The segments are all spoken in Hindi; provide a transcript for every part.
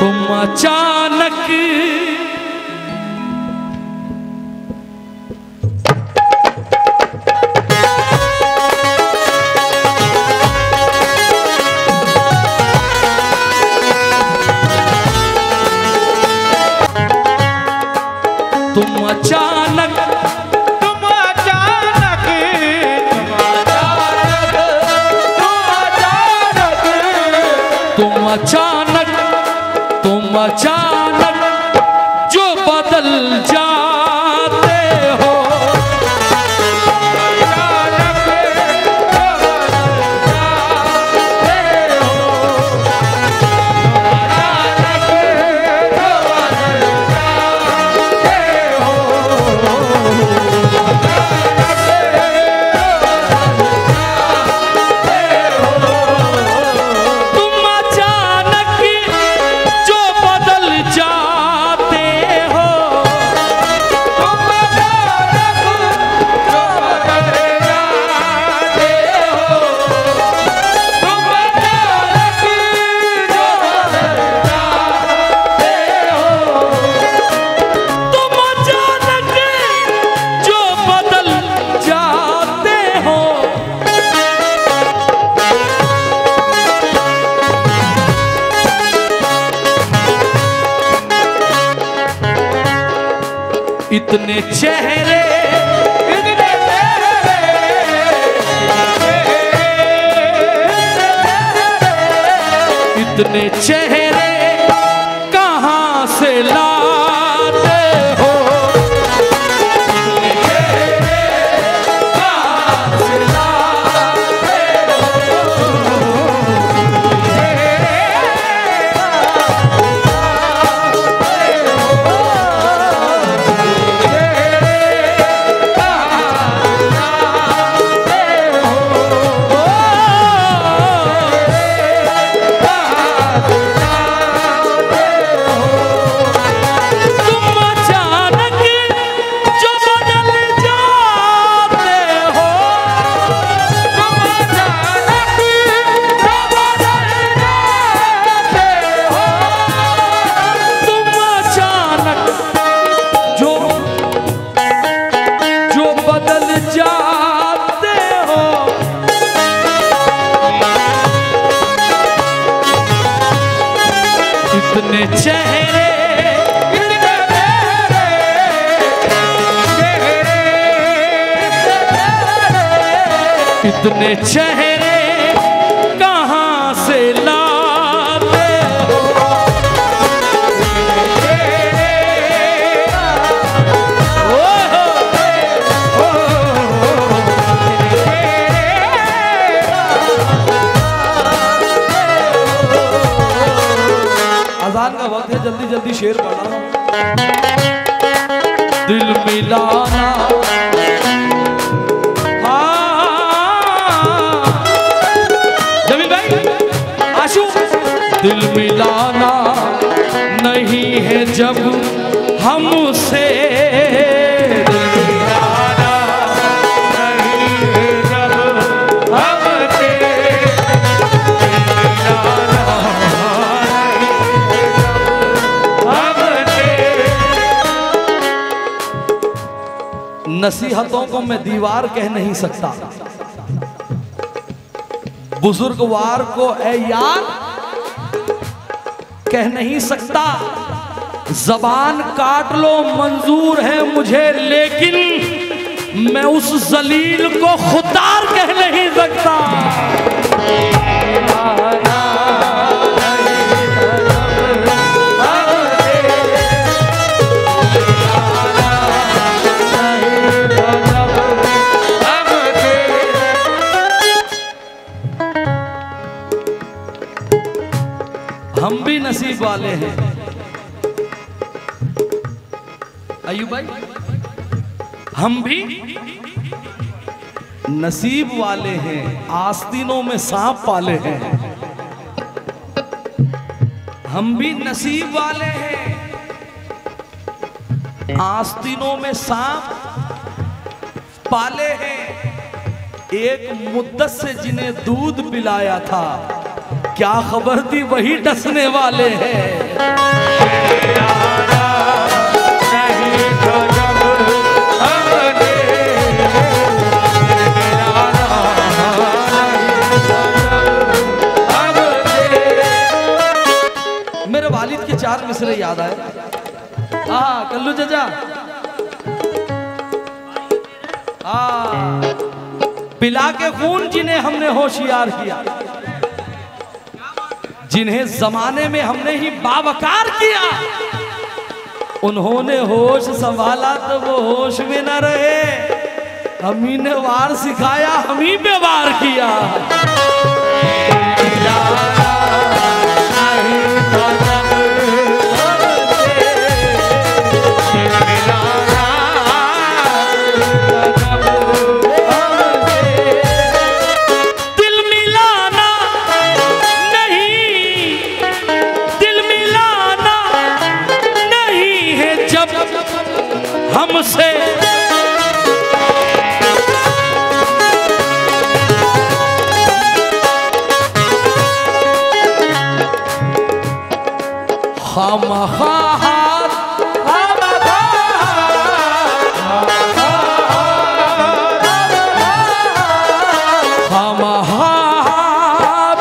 तुम अचानक तुम अचानक जो बदल जाते हो, इतने चेहरे इतने चेहरे कहाँ से लाते हो, इतने चेहरे कहाँ से लाते इतने चेहरे इतने चेहरे कहाँ से लाते हो, अज़ान का वक्त है, जल्दी जल्दी शेर पढ़ा। दिल मिलाना जमीन भाई आशू, दिल मिलाना नहीं है जब हमसे, नसीहतों को मैं दीवार कह नहीं सकता, बुजुर्गवार को ए यार कह नहीं सकता, जबान काट लो मंजूर है मुझे, लेकिन मैं उस जलील को खुदार कह नहीं सकता। हम भी नसीब वाले हैं अयूब भाई, हम भी नसीब वाले हैं, आस्तीनों में सांप पाले हैं। हम भी नसीब वाले हैं, आस्तीनों में सांप पाले हैं। एक मुद्दत से जिन्हें दूध पिलाया था, क्या खबर थी वही डसने वाले हैं। मेरे वालिद के 4 मिसरे याद आए। हाँ कल्लू चाचा, पिला के खून जिन्हें हमने होशियार किया, जिन्हें जमाने में हमने ही बावकार किया, उन्होंने होश संभाला तो वो होश में न रहे। हम ही ने वार सिखाया, हम ही पे वार किया।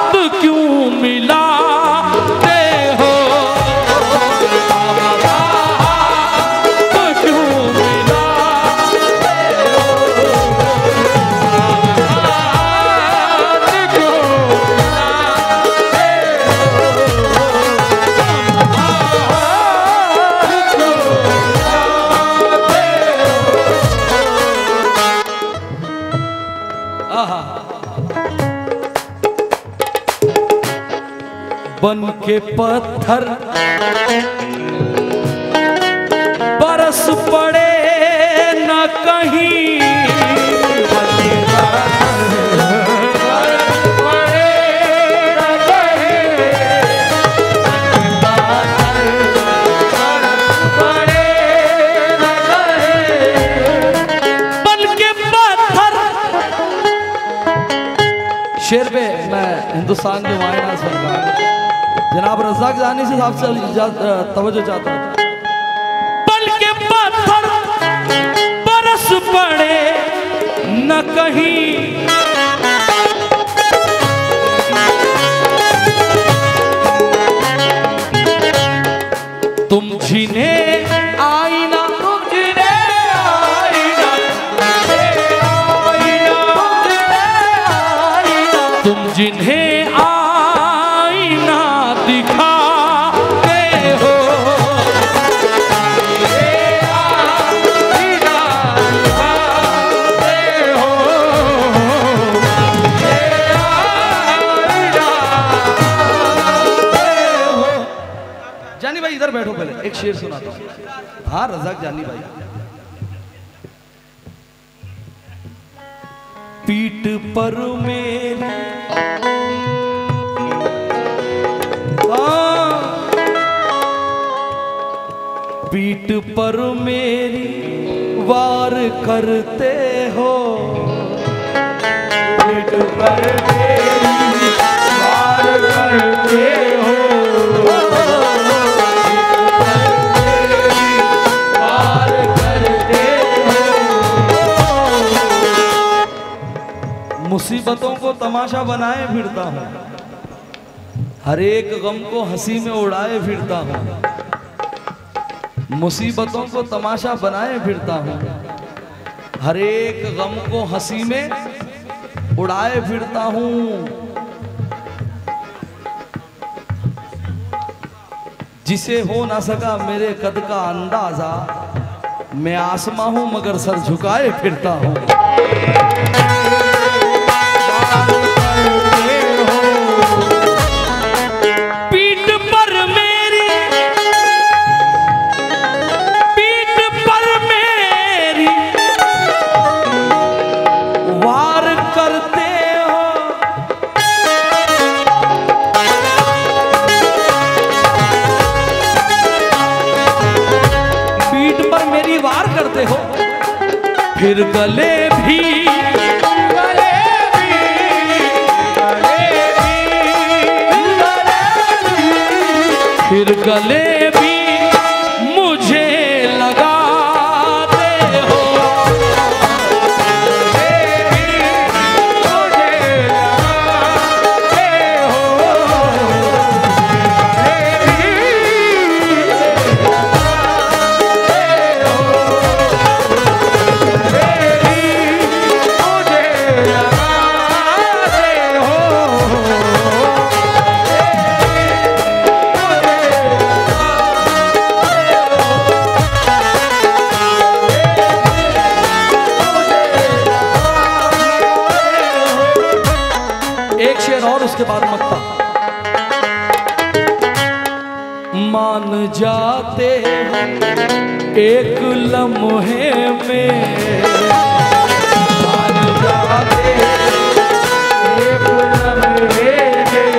हमसे क्यों मिलाते हो, बन के पत्थर बरस पड़े न कहीं, शेर पे मैं हिंदुस्तान के मायना सुनूंगा। जनाब रज़ाक जानी से साहब से तवज्जो चाहता हूँ। पल के पत्थर बरस पड़े न कहीं, तुम जिन्हें आईना, तुम जिन्हें आईना दिखाते हो, जानी भाई इधर बैठो, पहले एक शेर सुनाता हूं। हाँ रज़ाक जानी भाई। पीठ पर मेरी पीठ पर मेरी वार करते हो, पीठ पर मेरी वार करते हो, वार करते हो। मुसीबतों को तमाशा बनाए फिरता हूँ, हर एक गम को हंसी में उड़ाए फिरता हूँ, मुसीबतों को तमाशा बनाए फिरता हूँ, हर एक गम को हंसी में उड़ाए फिरता हूँ। जिसे हो ना सका मेरे कद का अंदाजा, मैं आसमां हूं मगर सर झुकाए फिरता हूँ। फिर गले भी फिर गले भी मुझे लगाते हो। एक शेर और उसके बाद मक्ता। मान जाते एक लम्हे में, मान जाते एक लम्हे में,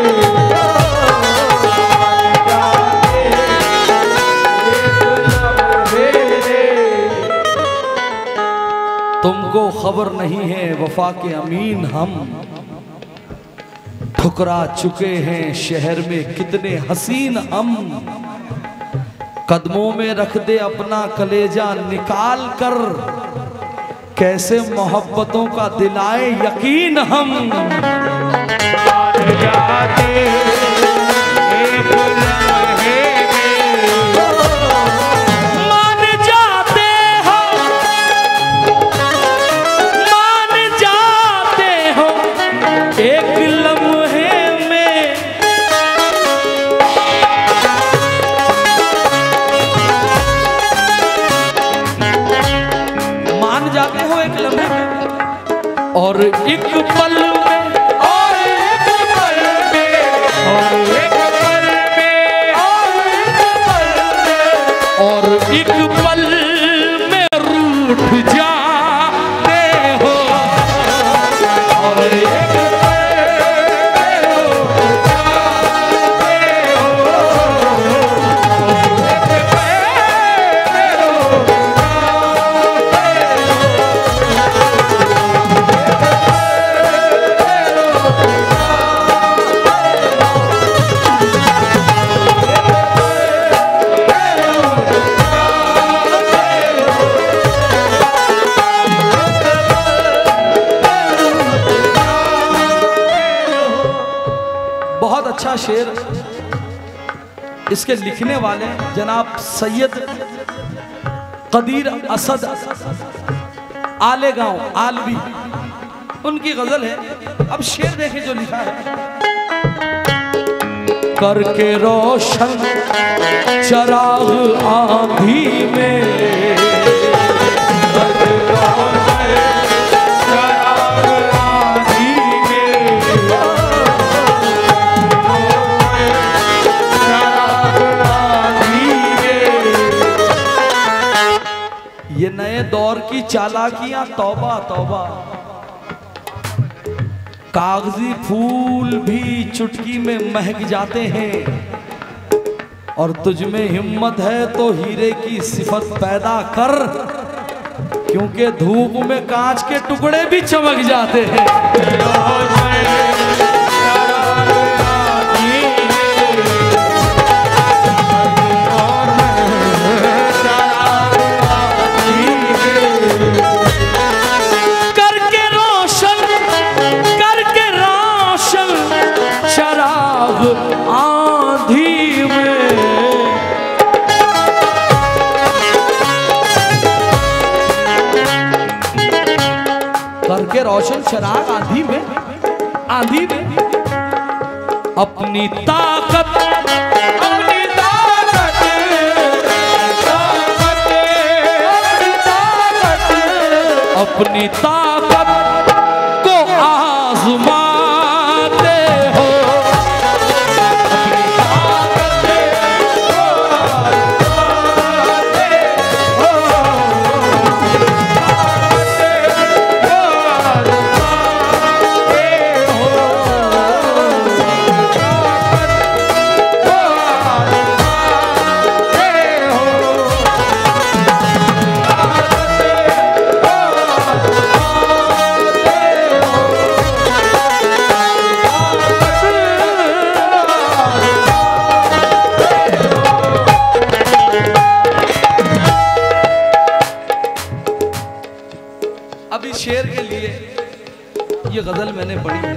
मान जाते एक लम्हे में। तुमको खबर नहीं है वफा के अमीन हम, ठुकरा चुके हैं शहर में कितने हसीन हम। कदमों में रख दे अपना कलेजा निकाल कर, कैसे मोहब्बतों का दिलाए यकीन हम। जाते एक लम्हे में, मान जाते हो, मान जाते हो एक लम्हे में। मान जाते हो एक लम्हे में, और एक पल में, और एक पल में, और एक पल में, और एक पल में रूठ जाते हो। और एक पल में रूठ जाते हो। एक पल में रूठ बहुत अच्छा शेर। इसके लिखने वाले जनाब सैयद कदीर असद आलेगांव आलवी, उनकी गजल है। अब शेर देखें जो लिखा है। करके रोशन चराग आंधी में, करके रोशन चराग आंधी में, चराग आंधी में। ये नए दौर की चालाकियां तौबा तौबा, कागजी फूल भी चुटकी में महक जाते हैं। और तुझ में हिम्मत है तो हीरे की सिफत पैदा कर, क्योंकि धूप में कांच के टुकड़े भी चमक जाते हैं। करके रोशन चराग आंधी में, आंधी में अपनी ताकत, अपनी ताकत, अपनी ताकत को आजमाते हो। अपनी ताकत को आजमाते हो। ताकत गजल मैंने पढ़ी है।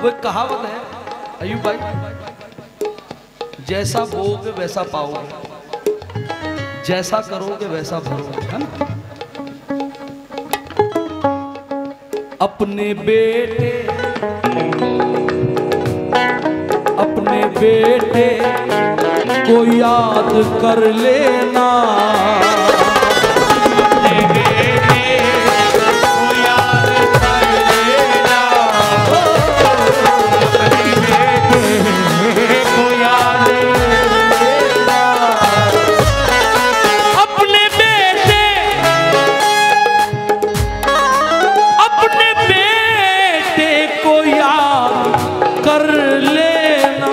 वो एक कहावत है अयूब भाई, जैसा बोओगे वैसा पाओगे, जैसा करोगे वैसा भरोगे, है ना। अपने बेटे को याद कर लेना, अपने बेटे को याद कर लेना, अपने बेटे को याद लेना, अपने बेटे को याद कर लेना।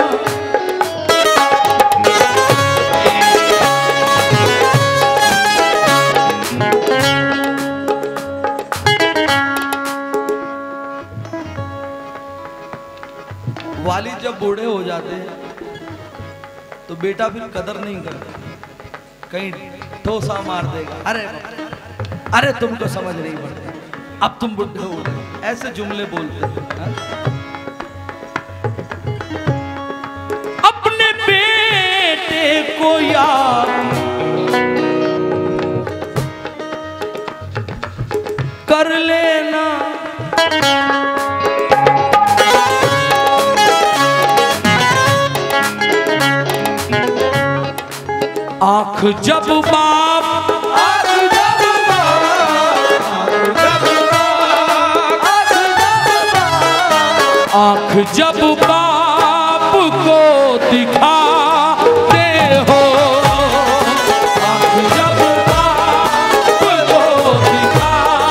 वालिद जब बूढ़े हो जाते हैं तो बेटा फिर कदर नहीं करता, कहीं ठोसा मार देगा, अरे तुमको समझ नहीं पड़ता, अब तुम बूढ़े हो गए, ऐसे जुमले बोलते हैं। अपने बेटे को याद कर लेना, आँख जब बाप आँख जब बाप को दिखाते हो, आँख जब बाप को दिखाते हो,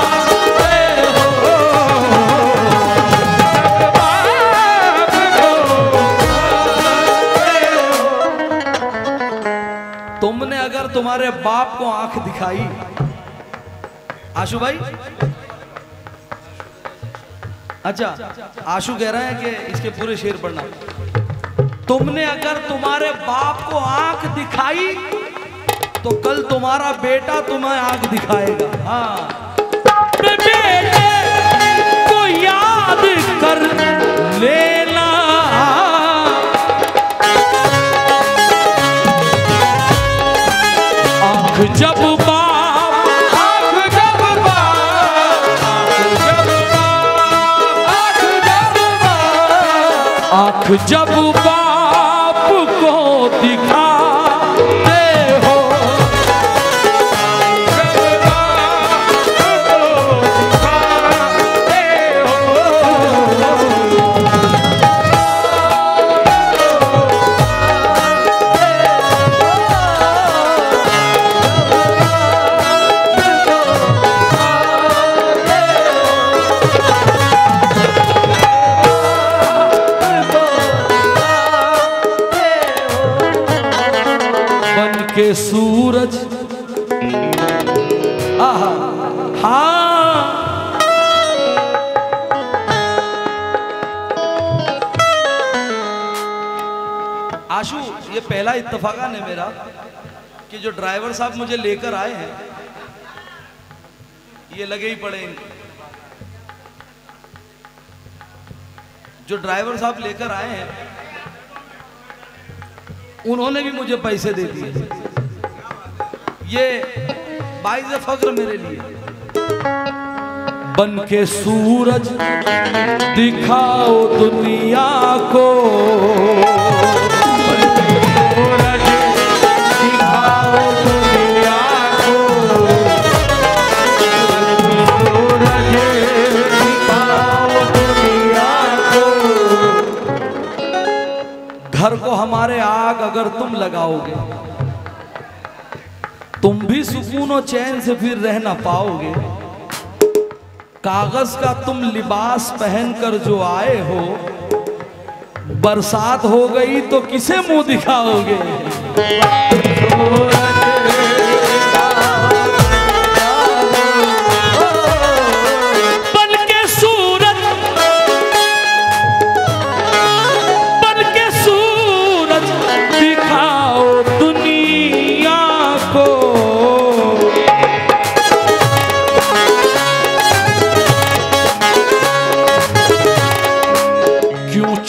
तुमने अगर तुम्हारे बाप को आंख दिखाई, आशु भाई, अच्छा आशु कह रहे हैं कि इसके पूरे शेर पढ़ना, तुमने अगर तुम्हारे बाप को आंख दिखाई तो कल तुम्हारा बेटा तुम्हें आंख दिखाएगा। हाँ, बेटे को याद कर लेना, आंख जब आँख जब बाप को दिखाते हो, के सूरज, आहा हाँ, आशु ये पहला इत्तेफाकन है मेरा कि जो ड्राइवर साहब मुझे लेकर आए हैं ये लगे ही पड़े इनको, जो ड्राइवर साहब लेकर आए हैं उन्होंने भी मुझे पैसे दे दिए, ये बाइज़ फख्र मेरे लिए। बन के सूरज दिखाओ दुनिया को, बन के सूरज दिखाओ दुनिया को, सूरज दिखाओ दुनिया को। घर को हमारे आग अगर तुम लगाओगे तुम भी सुकून और चैन से फिर रह ना पाओगे। कागज का तुम लिबास पहनकर जो आए हो, बरसात हो गई तो किसे मुंह दिखाओगे। को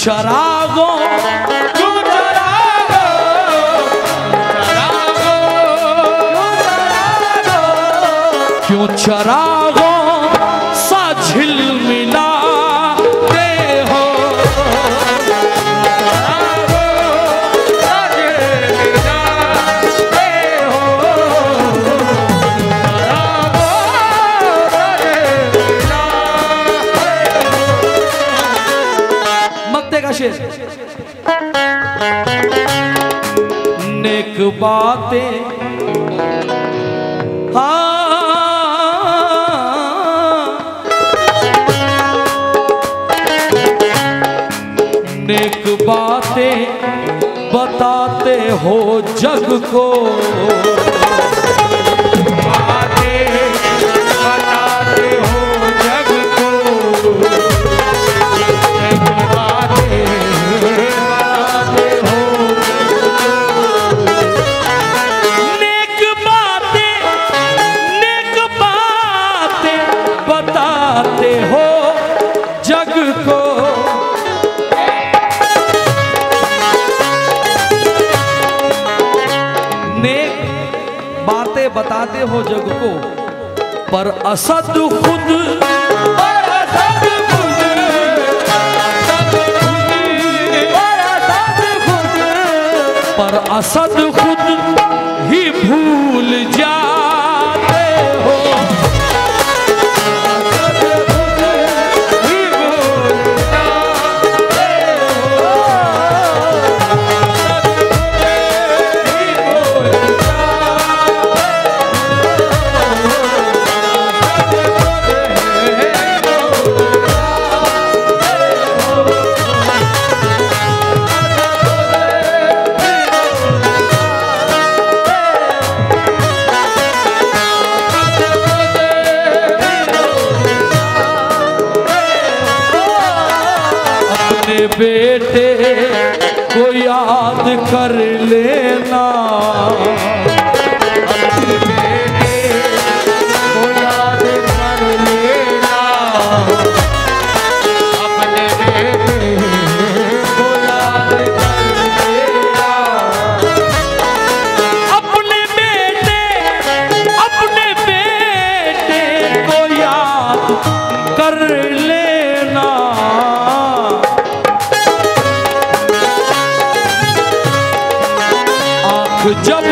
चरागो क्यों चरागो सा झिलमिलाते हो। मक्ते का शेर। नेक बातें नेक बातें बताते हो जग को। बातें बताते हो जग को। नेक बातें बताते हो। नेक बातें बताते हो जग को। बातें बताते हो जग को पर असद खुद पर असद खुद ही भूल जाते हो। बेटे को याद कर लेना। अपने बेटे को याद कर लेना। अपने बेटे को याद कर लेना। अपने बेटे को याद कर लेना। जब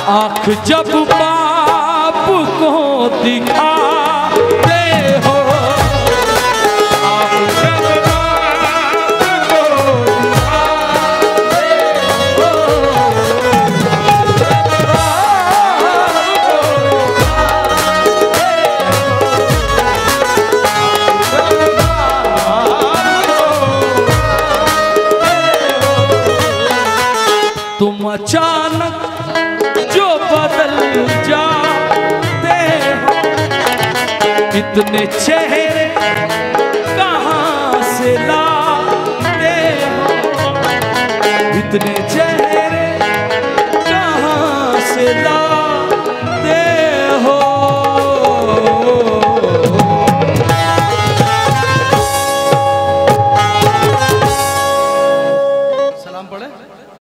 आँख जब बाप को दिखाते हो। तुम अचानक जो बदल जाते हो। इतने चेहरे कहाँ से लाते हो। इतने चेहरे कहाँ से लाते हो।